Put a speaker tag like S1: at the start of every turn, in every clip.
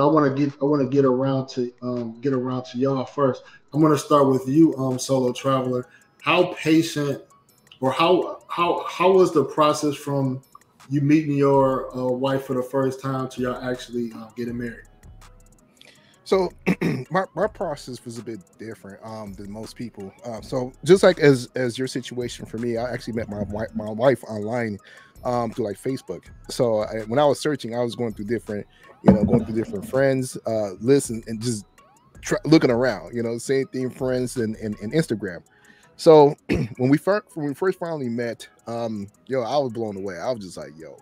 S1: I want to get around to y'all first. I'm gonna start with you, solo traveler. How patient, or how was the process from you meeting your wife for the first time to y'all actually getting married?
S2: So my process was a bit different than most people. So just like as your situation for me, I actually met my wife online through like Facebook. So when I was searching, I was going through different, going through different friends lists and just looking around, same thing, friends and Instagram. So when we first finally met, I was blown away. I was just like, yo,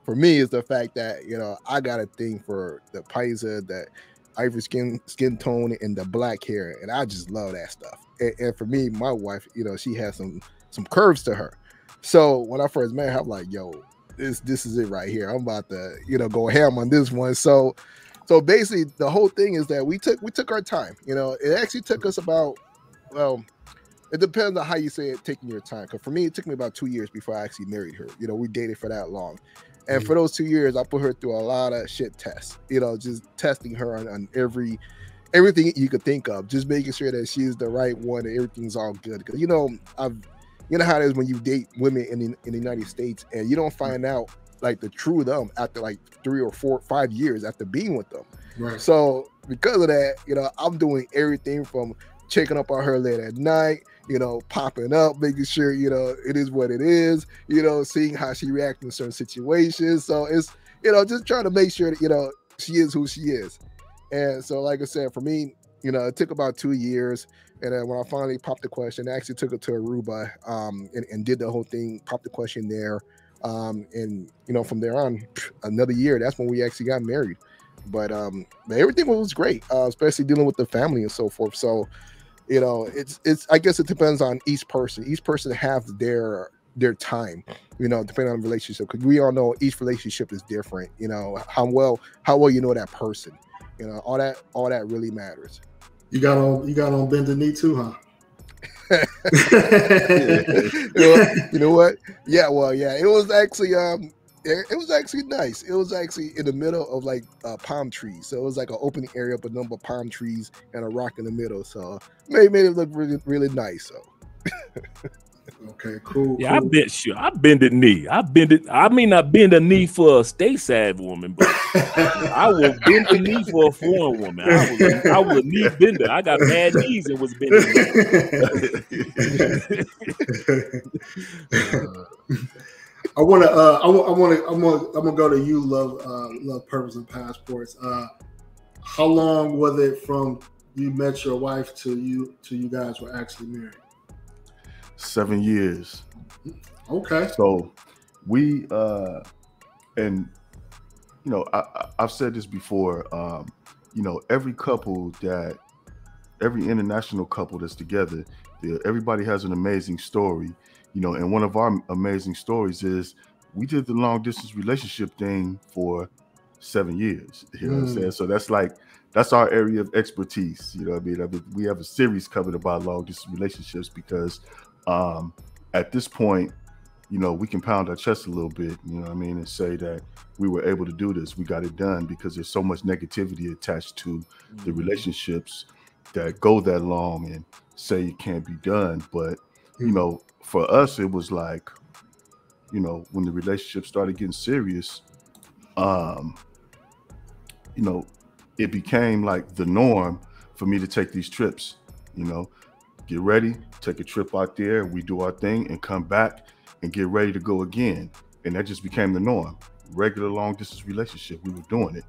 S2: for me, it's the fact that I got a thing for the paisa, that ivory skin tone, and the black hair, and I just love that stuff. And for me, my wife, she has some curves to her. So when I first met her, I'm like, yo, this is it right here. I'm about to go ham on this one. So basically, the whole thing is that we took our time. It actually took us about, well, it depends on how you say it, taking your time. Because for me, it took me about 2 years before I actually married her. We dated for that long. And for those 2 years, I put her through a lot of shit tests, just testing her on everything you could think of, just making sure that she's the right one and everything's all good. Because, how it is when you date women in the United States and you don't find out like the true them after like 3 or 4 or 5 years after being with them.
S1: Right.
S2: So because of that, I'm doing everything from checking up on her late at night, popping up, making sure, it is what it is, seeing how she reacts in certain situations. So it's, just trying to make sure that, she is who she is. And so, like I said, for me, it took about 2 years. And then when I finally popped the question, I actually took it to Aruba and did the whole thing, popped the question there. And, from there on, another year, that's when we actually got married. But everything was great, especially dealing with the family and so forth. So, it's I guess it depends on each person. Each person have their time, depending on the relationship, because we all know each relationship is different. How well you know that person. All that really matters.
S1: You got on bended knee too, huh?
S2: You know what? Yeah, well, yeah. It was actually nice. It was actually in the middle of like palm trees, so it was like an open area, but number of palm trees and a rock in the middle. So made it look really, really nice. So.
S1: Okay, cool.
S3: Yeah,
S1: cool.
S3: I bended knee. I may not bend a knee for a stateside woman, but I will bend a knee for a foreign woman. I was a knee bender. I got bad knees and was bending.
S1: I'm gonna go to you, love, purpose, and passports. How long was it from you met your wife to you guys were actually married?
S4: 7 years.
S1: Okay.
S4: So we and I've said this before. Every international couple that's together, everybody has an amazing story. And one of our amazing stories is we did the long distance relationship thing for 7 years. You know what I'm saying? So that's our area of expertise. You know what I mean? We have a series covered about long distance relationships because at this point, we can pound our chest a little bit, and say that we were able to do this. We got it done because there's so much negativity attached to the relationships that go that long and say it can't be done. But, for us, it was like, when the relationship started getting serious, it became like the norm for me to take these trips, get ready, take a trip out there, we do our thing and come back and get ready to go again. And that just became the norm. Regular long distance relationship, we were doing it.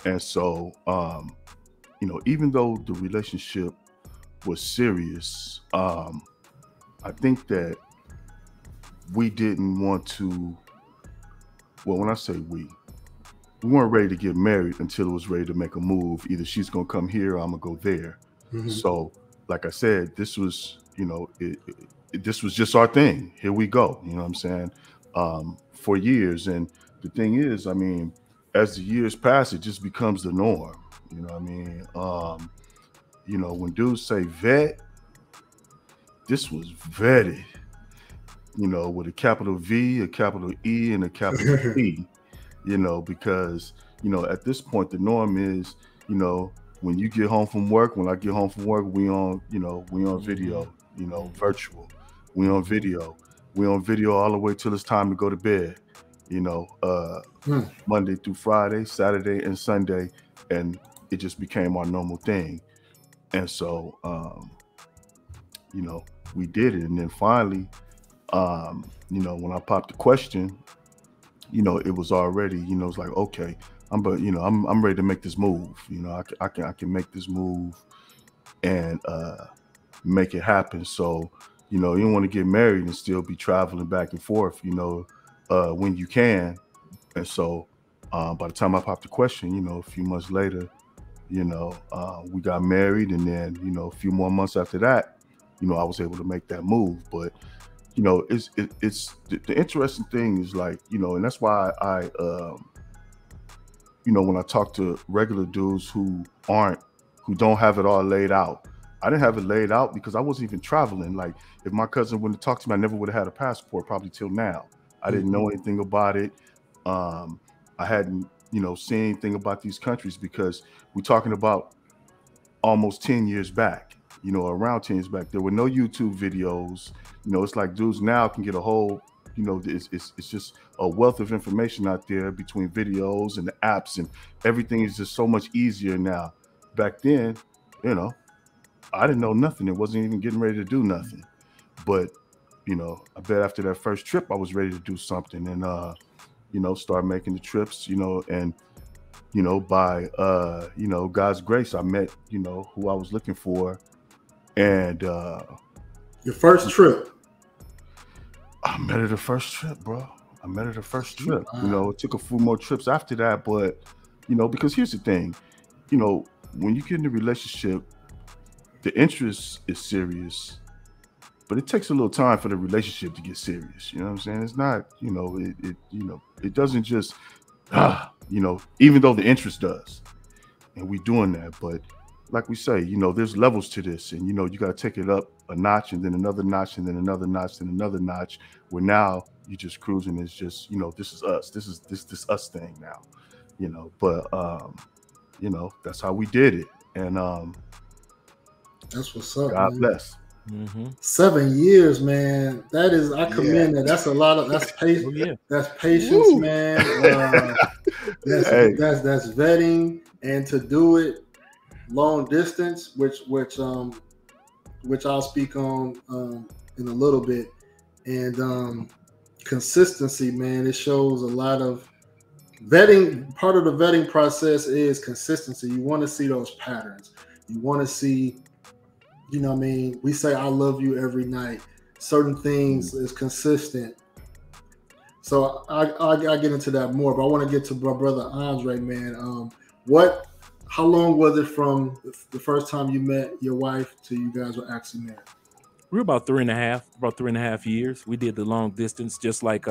S4: And so, even though the relationship was serious, I think that we didn't want to, well, when I say we weren't ready to get married until it was ready to make a move. Either she's going to come here or I'm going to go there. So, like I said, this was, this was just our thing. Here we go. You know what I'm saying? For years. And the thing is, as the years pass, it just becomes the norm. You know what I mean? When dudes say vet, this was vetted, with a capital V, a capital E, and a capital P, because, you know, at this point, the norm is, you know, when you get home from work, when I get home from work, we on, you know, we on video, you know, virtual, we on video all the way till it's time to go to bed, you know, Monday through Friday, Saturday and Sunday. And it just became our normal thing. And so, you know, we did it. And then finally, you know, when I popped the question, you know, it was already, you know, it's like, okay, I'm ready to make this move. You know, I can make this move and make it happen. So, you know, you don't want to get married and still be traveling back and forth, you know, when you can. And so by the time I popped the question, you know, a few months later, you know, we got married, and then, you know, a few more months after that, you know, I was able to make that move. But, you know, it's the interesting thing is, like, you know, and that's why I you know, when I talk to regular dudes who don't have it all laid out, I didn't have it laid out because I wasn't even traveling. Like, if my cousin wouldn't have talked to me, I never would have had a passport probably till now. I didn't know anything about it. I hadn't, you know, seen anything about these countries, because we're talking about almost 10 years back, you know, around 10 years back. There were no YouTube videos. You know, it's like dudes now can get a whole, you know, it's just a wealth of information out there between videos and the apps, and everything is just so much easier now. Back then, you know, I didn't know nothing. It wasn't even getting ready to do nothing. But, you know, I bet after that first trip, I was ready to do something, and, you know, start making the trips, you know, and, you know, by, you know, God's grace, I met, you know, who I was looking for. And
S1: your first trip.
S4: I met her the first trip, bro. I met her the first trip. You know, it took a few more trips after that, but, you know, because here's the thing, you know, when you get in a relationship, the interest is serious, but it takes a little time for the relationship to get serious. You know what I'm saying? It's not, you know, you know, it doesn't just, you know, even though the interest does, and we doing that, but like we say, you know, there's levels to this, and, you know, you got to take it up a notch, and then another notch, and then another notch, and another notch, where now you just cruising. It's just, you know, this is us. This is this us thing now, you know. But you know, that's how we did it, and
S1: that's what's up.
S4: God
S1: man.
S4: bless.
S1: 7 years, man. That is, I commend that. That's a lot of, that's patience.
S3: Oh, yeah.
S1: That's patience, man. That's vetting, and to do it long distance, which I'll speak on in a little bit, and consistency, man. It shows a lot of vetting. Part of the vetting process is consistency. You want to see those patterns. You want to see, you know what I mean? We say I love you every night. Certain things is consistent. So I get into that more, but I want to get to my brother Andre, man. How long was it from the first time you met your wife to you guys were actually married?
S3: We were about 3.5 years. We did the long distance, just like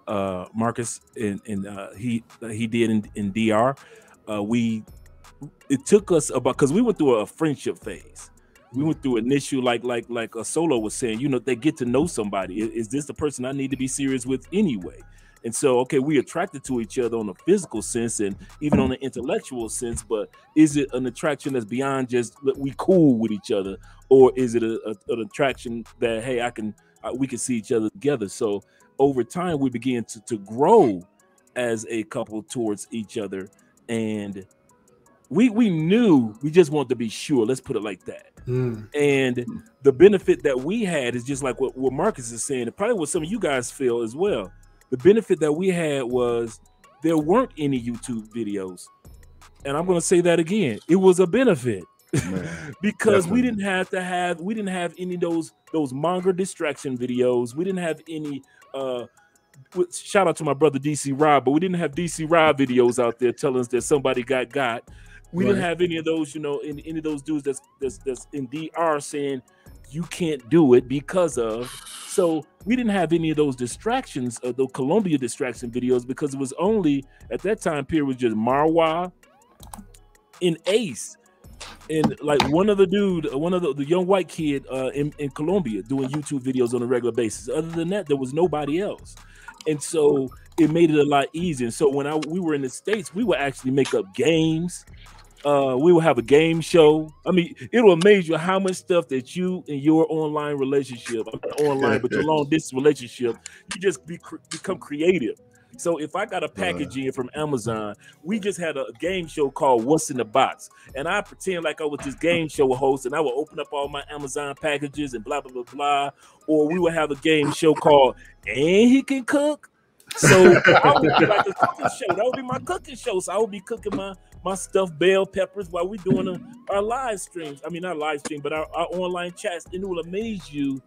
S3: Marcus and he did in DR. It took us about, because we went through a friendship phase. We went through an issue like a Solo was saying, you know, they get to know somebody. Is this the person I need to be serious with anyway? And so, okay, we attracted to each other on a physical sense and even on an intellectual sense, but is it an attraction that's beyond just we cool with each other, or is it an attraction that, hey, we can see each other together? So over time, we began to grow as a couple towards each other, and we knew we just wanted to be sure. Let's put it like that. And the benefit that we had is just like what Marcus is saying, and probably what some of you guys feel as well. The benefit that we had was there weren't any YouTube videos. And I'm going to say that again. It was a benefit because we didn't have any of those manga distraction videos. We didn't have any, shout out to my brother DC Rob, but we didn't have DC Rob videos out there telling us that somebody got. We didn't have any of those, you know, any of those dudes that's in DR saying you can't do it because of. So we didn't have any of those distractions, the Colombia distraction videos, because it was only at that time period was just Marwa and Ace. And like one of the young white kid in Colombia doing YouTube videos on a regular basis. Other than that, there was nobody else. And so it made it a lot easier. And so when we were in the States, we would actually make up games. We will have a game show. I mean, it'll amaze you how much stuff that you and your online relationship, online, but your long distance relationship, you just become creative. So if I got a package in from Amazon, we just had a game show called What's in the Box. And I pretend like I was this game show host, and I would open up all my Amazon packages and blah, blah, blah, blah. Or we would have a game show called And He Can Cook. So I would be like a cooking show. That would be my cooking show. So I would be cooking my stuffed bell peppers while we're doing our live streams. I mean, not live stream, but our online chats. And it will amaze you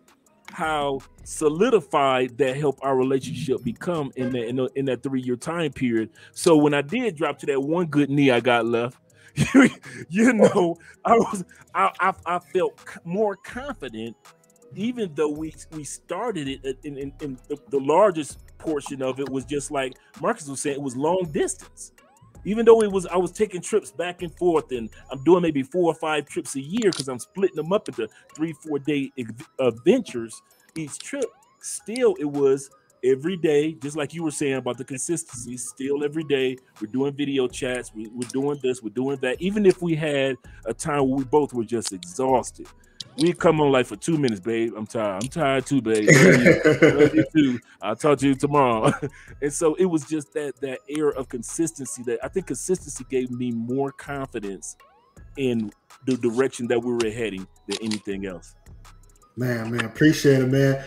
S3: how solidified that helped our relationship become in that 3-year time period. So when I did drop to that one good knee I got left, you know, I felt more confident, even though we started it in the largest portion of it was just like Marcus was saying, it was long distance. Even though I was taking trips back and forth, and I'm doing maybe 4 or 5 trips a year because I'm splitting them up into 3-4 day adventures each trip. Still, it was every day, just like you were saying about the consistency. Still, every day we're doing video chats, we're doing this, we're doing that. Even if we had a time where we both were just exhausted, we'd come on like for 2 minutes, babe. I'm tired too, babe. Love you too. I'll talk to you tomorrow. And so it was just that air of consistency that I think consistency gave me more confidence in the direction that we were heading than anything else.
S1: Man, appreciate it, man.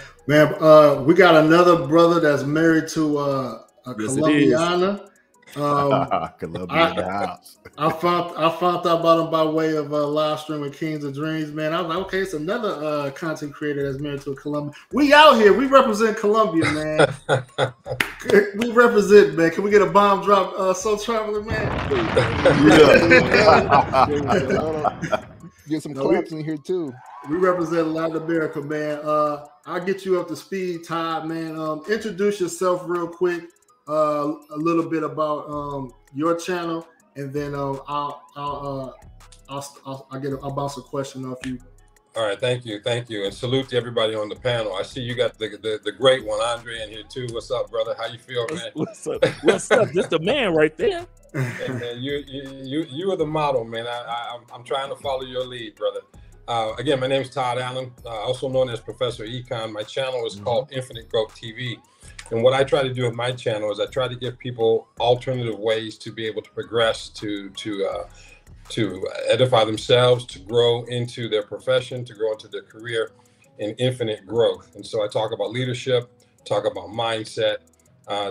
S1: We got another brother that's married to a Colombiana.
S4: Colombia in the house.
S1: I found out about him by way of live stream with Kings of Dreams, man. I was like, okay, it's another content creator that's married to a Colombian. We out here. We represent Colombia, man. We represent, man. Can we get a bomb drop, Soul Traveler, man?
S2: Get some claps in here too.
S1: We represent Latin America, man. I'll get you up to speed, Todd, man. Introduce yourself real quick. A little bit about your channel, and then I'll bounce a question off you.
S5: All right, thank you, and salute to everybody on the panel. I see you got the great one, Andre, in here too. What's up, brother? How you feel, man?
S3: What's up? What's up? Just a man right there.
S5: Hey, man, you are the model, man. I'm trying to follow your lead, brother. Again, my name is Todd Allen, also known as Professor Econ. My channel is called Infinite Growth TV. And what I try to do with my channel is I try to give people alternative ways to be able to progress, to edify themselves, to grow into their profession, to grow into their career in infinite growth. And so I talk about leadership, talk about mindset,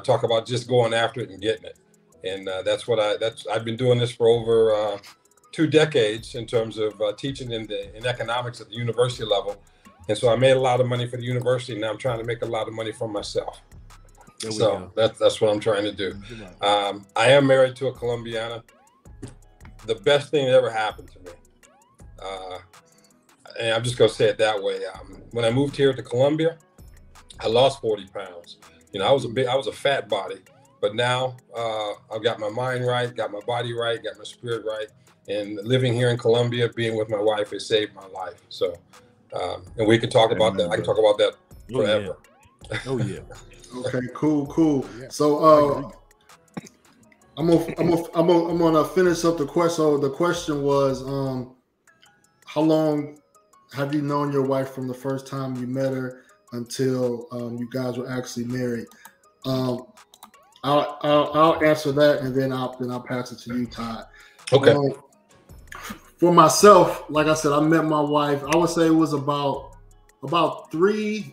S5: talk about just going after it and getting it. And I've been doing this for over 2 decades in terms of teaching in economics at the university level. And so I made a lot of money for the university. Now I'm trying to make a lot of money for myself. So that's what I'm trying to do. I am married to a Colombiana. The best thing that ever happened to me. And I'm just going to say it that way. When I moved here to Colombia, I lost 40 pounds. You know, I was a fat body, but now I've got my mind right, got my body right, got my spirit right. And living here in Colombia, being with my wife, has saved my life. So, and we can talk about that. I can talk about that forever.
S3: Oh yeah.
S1: Okay, cool. Yeah. So I'm gonna finish up the question. So the question was, how long have you known your wife from the first time you met her until you guys were actually married? I'll answer that, and then I'll pass it to you, Todd.
S5: Okay.
S1: For myself, like I said, I met my wife. I would say it was about three,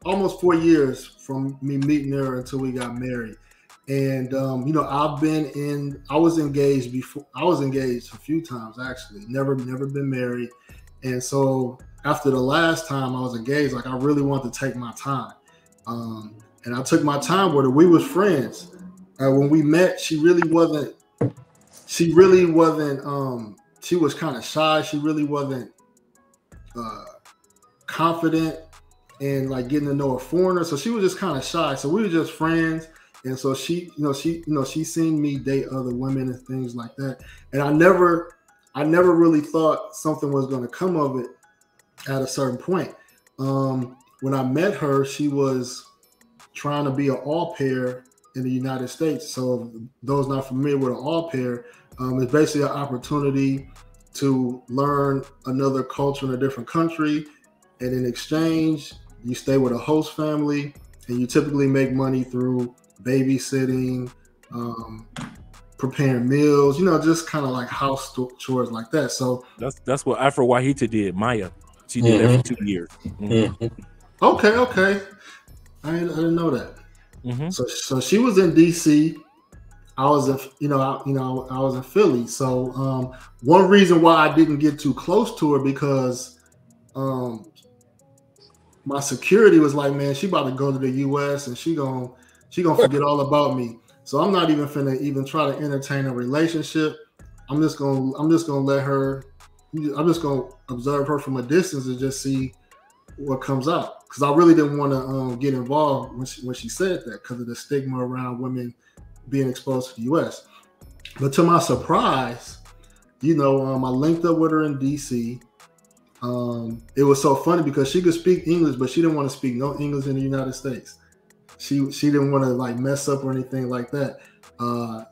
S1: almost 4 years from me meeting her until we got married. And you know, I was engaged before. I was engaged a few times actually. Never been married. And so after the last time I was engaged, like I really wanted to take my time. And I took my time with her. We was friends. When we met, she was kind of shy. She really wasn't confident in like getting to know a foreigner. So she was just kind of shy. So we were just friends. And so she seen me date other women and things like that. And I never I never really thought something was going to come of it at a certain point. When I met her, she was trying to be an au pair in the United States. So those not familiar with an au pair, it's basically an opportunity to learn another culture in a different country. And in exchange, you stay with a host family, and you typically make money through babysitting, preparing meals, you know, just kind of like house chores like that. So
S3: that's what Afro Wahita did. Maya, she did that for 2 years.
S1: Okay. I didn't know that. So she was in DC. I was in, I was in Philly. So one reason why I didn't get too close to her, because my security was like, man, she about to go to the US and she gonna forget all about me. So I'm not even finna even try to entertain a relationship. I'm just gonna let her. I'm just gonna observe her from a distance and just see what comes out. Because I really didn't want to get involved when she said that, because of the stigma around women being exposed to the U.S. But to my surprise, I linked up with her in D.C. It was so funny because she could speak English, but she didn't want to speak no English in the United States. She didn't want to like mess up or anything like that.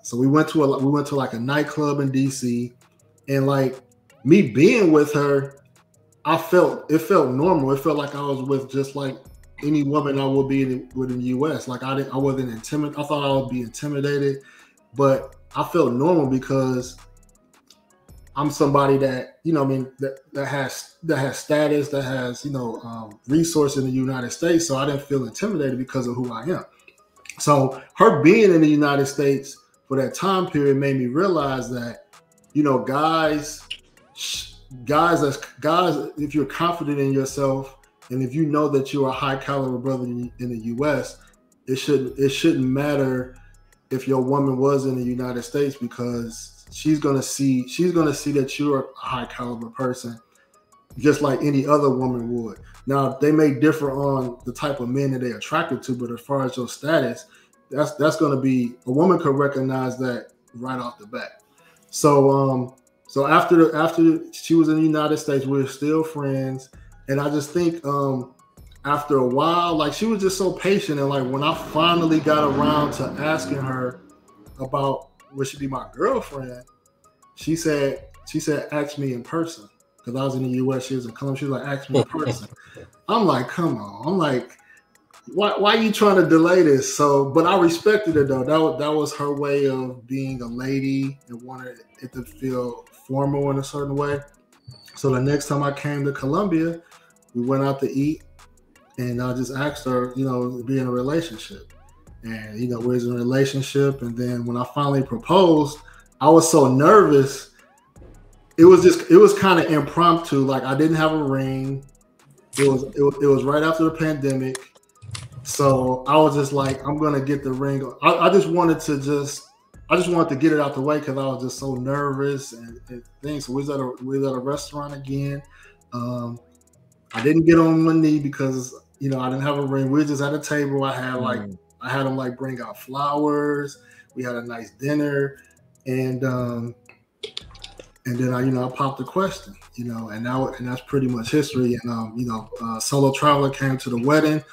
S1: So we went to like a nightclub in DC, and like me being with her, it felt normal. It felt like I was with just like any woman I would be with in the US. Like I wasn't intimidated. I thought I would be intimidated, but I felt normal because I'm somebody that, that has status, that has, resource in the United States. So I didn't feel intimidated because of who I am. So her being in the United States for that time period made me realize that, guys, if you're confident in yourself and if you know that you're a high caliber brother in the US, it shouldn't matter if your woman was in the United States, because she's gonna see that you're a high caliber person, just like any other woman would. Now they may differ on the type of men that they're attracted to, but as far as your status, that's gonna be, a woman could recognize that right off the bat. So after she was in the United States, we were still friends, and I just think after a while, like she was just so patient, and like when I finally got around to asking her about would she be my girlfriend, she said, ask me in person. Because I was in the US, she was in Colombia. She was like, ask me in person. I'm like, come on. I'm like, why are you trying to delay this? So, but I respected it though. That was her way of being a lady and wanted it to feel formal in a certain way. So the next time I came to Colombia, we went out to eat, and I just asked her, to be in a relationship. And, we was in a relationship. And then when I finally proposed, I was so nervous. It was kind of impromptu. Like I didn't have a ring. It was right after the pandemic. So I was just like, I'm going to get the ring. I just wanted to get it out the way, because I was just so nervous and things. So we was at a restaurant again. I didn't get on one knee because, I didn't have a ring. We were just at a table. I had them like bring out flowers. We had a nice dinner, and then I popped the question, and that's pretty much history. And Solo Traveler came to the wedding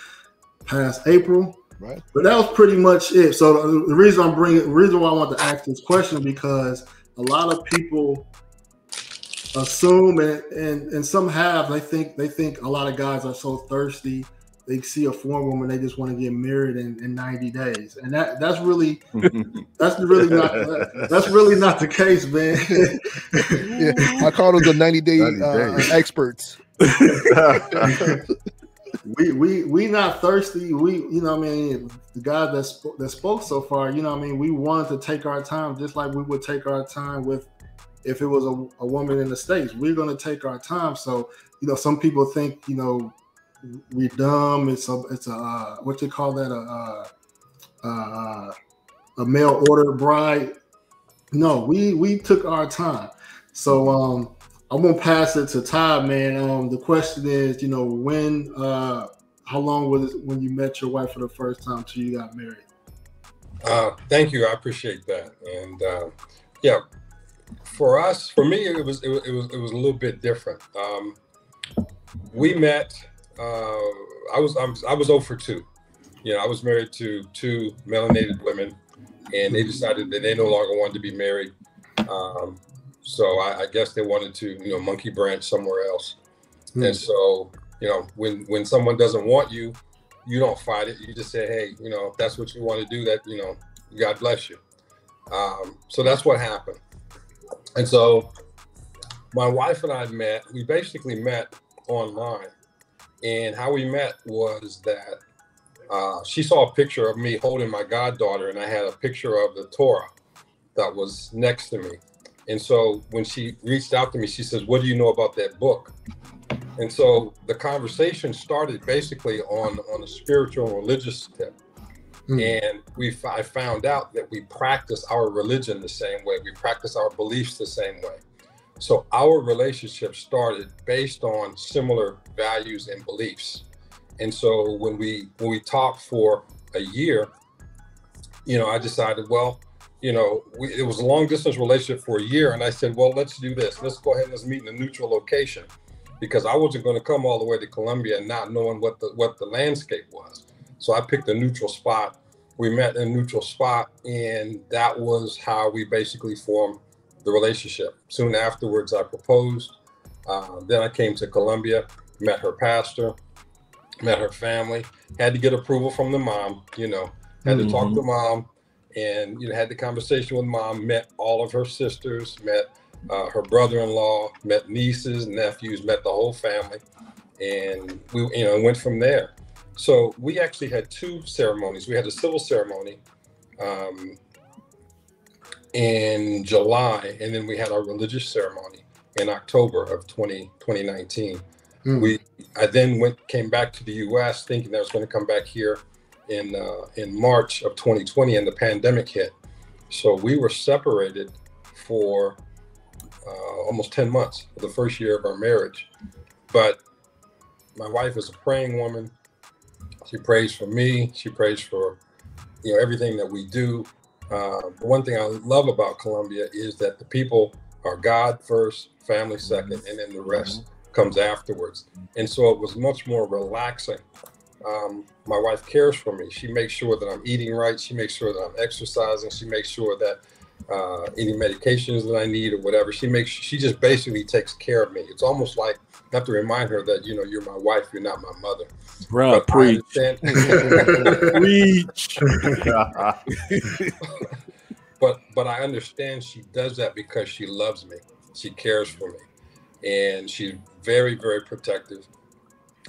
S1: past April, right? But that was pretty much it. So the reason why I want to ask this question, because a lot of people assume and some have, they think a lot of guys are so thirsty. They see a foreign woman, they just want to get married in 90 days, and that's really not the case, man.
S2: Yeah, I call them the 90-day experts.
S1: we not thirsty. We, the guys that spoke so far, we wanted to take our time, just like we would take our time with, if it was a woman in the States, we're going to take our time. So, some people think, we dumb. It's a what you call that, a mail order bride. No, we took our time. So I'm gonna pass it to Todd, man. The question is, when, how long was it when you met your wife for the first time till you got married?
S5: Thank you. I appreciate that. And For me, it was a little bit different. We met. I was 0 for 2. You know, I was married to 2 melanated women, and they decided that they no longer wanted to be married. So I guess they wanted to, you know, monkey branch somewhere else. And so, you know, when someone doesn't want you, you don't fight it. You just say, hey, you know, if that's what you want to do, that, you know, God bless you. So that's what happened. And so my wife and I met. We basically met online. And how we met was that she saw a picture of me holding my goddaughter, and I had a picture of the Torah that was next to me. And so when she reached out to me, she says, what do you know about that book? And so the conversation started basically on a spiritual and religious tip. And I found out that we practice our religion the same way. We practice our beliefs the same way. So our relationship started based on similar values and beliefs. And so when we talked for a year, you know, I decided, well, you know, it was a long distance relationship for a year. And I said, well, let's do this. Let's go ahead and let's meet in a neutral location, because I wasn't going to come all the way to Colombia and not knowing what the landscape was. So I picked a neutral spot. We met in a neutral spot, and that was how we basically formed the relationship. Soon afterwards, I proposed. Then I came to Colombia, met her pastor, met her family, had to get approval from the mom, you know, had to talk to mom, and, you know, had the conversation with mom, met all of her sisters, met her brother-in-law, met nieces, nephews, met the whole family. And we, you know, went from there. So we actually had 2 ceremonies. We had a civil ceremony in July, and then we had our religious ceremony in October of 2019. I then came back to the U.S. thinking that I was going to come back here in March of 2020, and the pandemic hit. So we were separated for almost 10 months, for the first year of our marriage. But my wife is a praying woman. She prays for me. She prays for, you know, everything that we do. The one thing I love about Colombia is that the people are God first, family second, and then the rest comes afterwards. And so it was much more relaxing. My wife cares for me. She makes sure that I'm eating right. She makes sure that I'm exercising. She makes sure that any medications that I need or whatever, she just basically takes care of me. It's almost like I have to remind her that, you know, you're my wife, you're not my mother.
S3: Bruh, preach. Preach.
S5: But I understand she does that because she loves me. She cares for me. And she's very, very protective.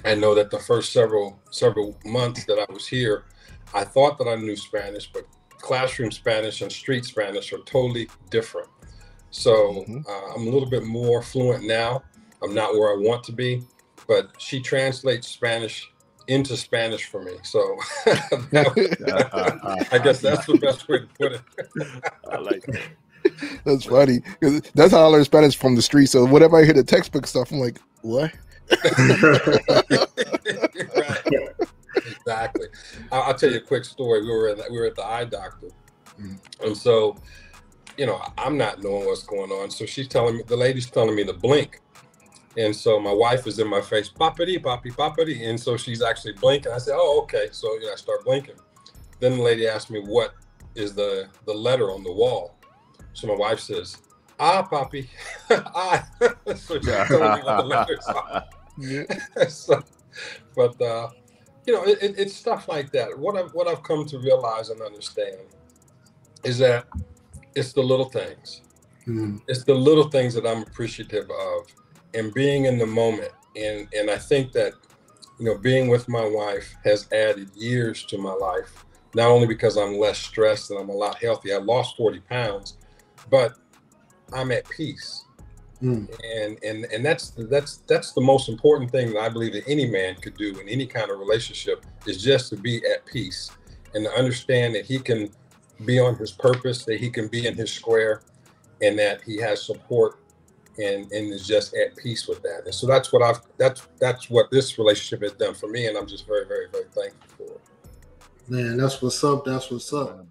S5: I know that the first several months that I was here, I thought that I knew Spanish, but classroom Spanish and street Spanish are totally different. So I'm a little bit more fluent now. I'm not where I want to be, but she translates Spanish into Spanish for me. So I guess that's the best way to put it.
S3: I like that.
S2: That's funny, because that's how I learned Spanish, from the street. So whenever I hear the textbook stuff, I'm like, what?
S5: Right. Exactly. I'll tell you a quick story. We were at the eye doctor, and so, you know, I'm not knowing what's going on. So the lady's telling me to blink, and so my wife is in my face, papari, papi, papari, and so she's actually blinking. I said, oh, okay. So, you know, I start blinking. Then the lady asked me, what is the letter on the wall? So my wife says, ah, papi, ah. So she's telling me what the letters are. So, but you know, it's stuff like that. What I've come to realize and understand is that it's the little things. It's the little things that I'm appreciative of, and being in the moment. And I think that, you know, being with my wife has added years to my life, not only because I'm less stressed and I'm a lot healthier. I lost 40 pounds, but I'm at peace. And that's the most important thing that I believe that any man could do in any kind of relationship, is just to be at peace and to understand that he can be on his purpose, that he can be in his square, and that he has support and is just at peace with that. And so that's what this relationship has done for me, and I'm just very, very, very thankful for it.
S1: Man, that's what's up. That's what's up.